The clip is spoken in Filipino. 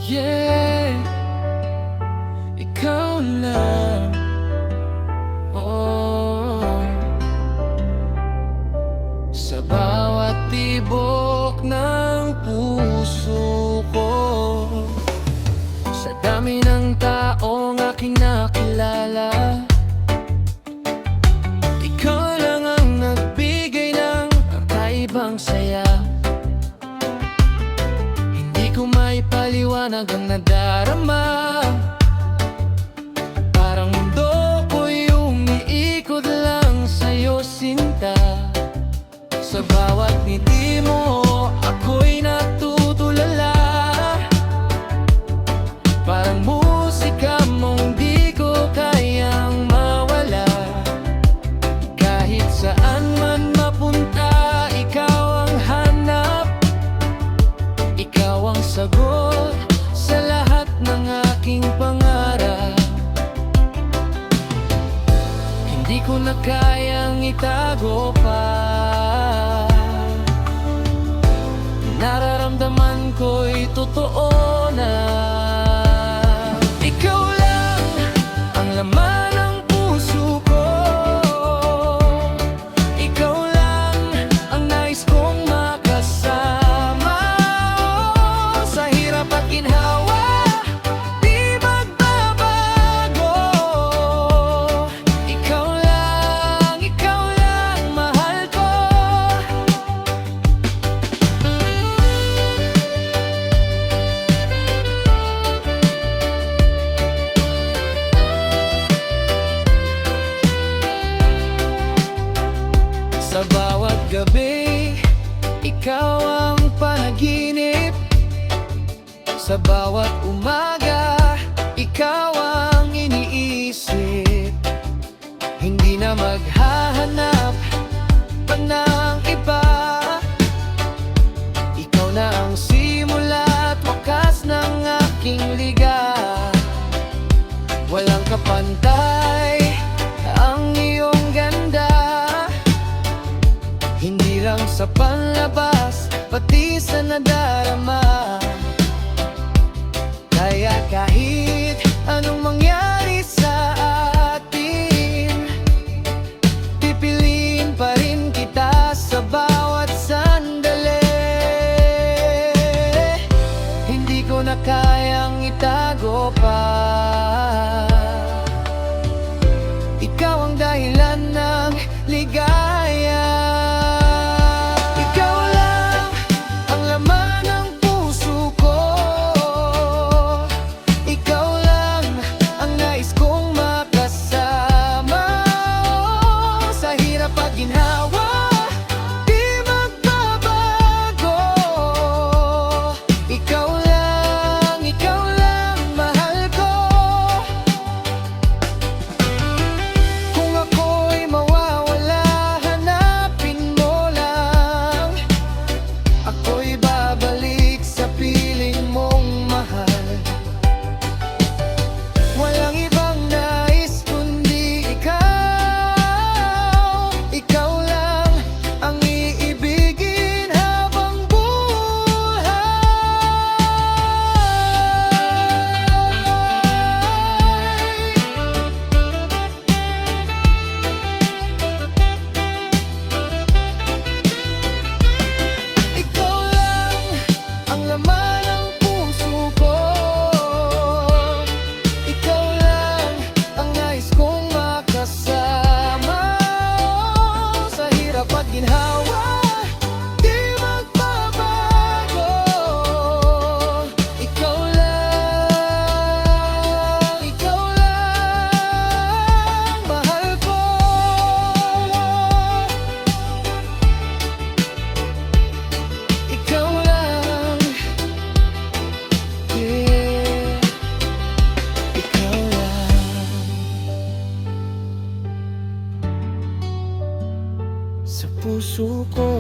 Yeah, ikaw lang. Oh, sa bawat tibok ng puso ko, sa dami ng taong aking nakilala, ikaw lang ang nagbigay ng kakaibang saya. Hindi ko maipaliwanag ang nadarama, parang mundo ko'y umiikot lang sa'yo, sinta. Sa bawat ngiti mo, ako'y natutulala, parang musika mong di ko kayang mawala. Kahit saan man mapunta, ikaw ang hanap, ikaw ang sagot sa lahat ng aking pangarap. Hindi ko na kayang itago pa, nararamdaman ko'y totoo na. Ikaw lang ang laman ng puso ko, ikaw lang ang nais kong makasama. Oh, sa hirap at ginhawa, di magbabago. Ikaw lang, mahal ko. Sa bawat gabi, ikaw ang panaginip. Sa bawat umaga, ikaw ang iniisip. Hindi na maghahanap pa ng iba, ikaw na ang simula at wakas ng aking liga. Walang kapantay ang iyong ganda, hindi lang sa panlabas, pati sa nadarama. Kaya kahit anong mangyari sa atin, pipiliin pa rin kita sa bawat sandali. Hindi ko na kayang itago pa, ikaw ang dahilan ng ligaya. Sa puso ko.